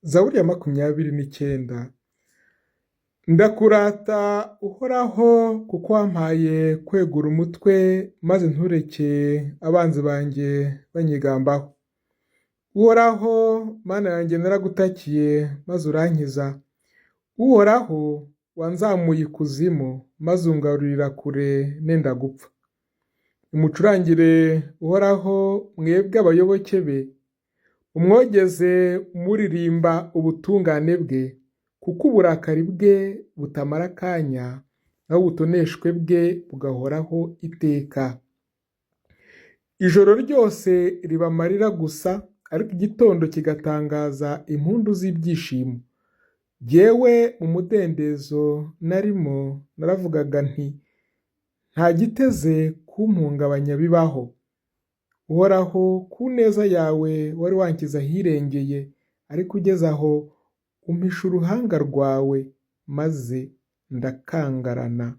Zaburi ya 29. Ndakurata Uhoraho kuko wampaye kwegura umutwe, maze ntureke abanzi banjye banyigambaho. Uhoraho Mana yanjye naragutakiye maze urankiza. Uhoraho wanzamuye ikuzimu maze ungarurira kure nenda gupfa. Nimucurangire Uhoraho mwebwe abayoboke be, umwogeze muririmba ubutungane bwe, kuko uburakari bwe butamara akanya, naho ubutoneshwe bwe bugahoraho iteka. Ijoro ryose riba amarira gusa, ariko igitondo kigatangaza impundu z'ibyishimo. Jyewe mu mudendezo narimo naravugaga nti, nta giteze kumpungabanya bibaho. Uhoraho ku neza yawe wari wankiza ahirengeye, ariko ugeze aho umpisha uruhanga rwawe, maze ndakangarana.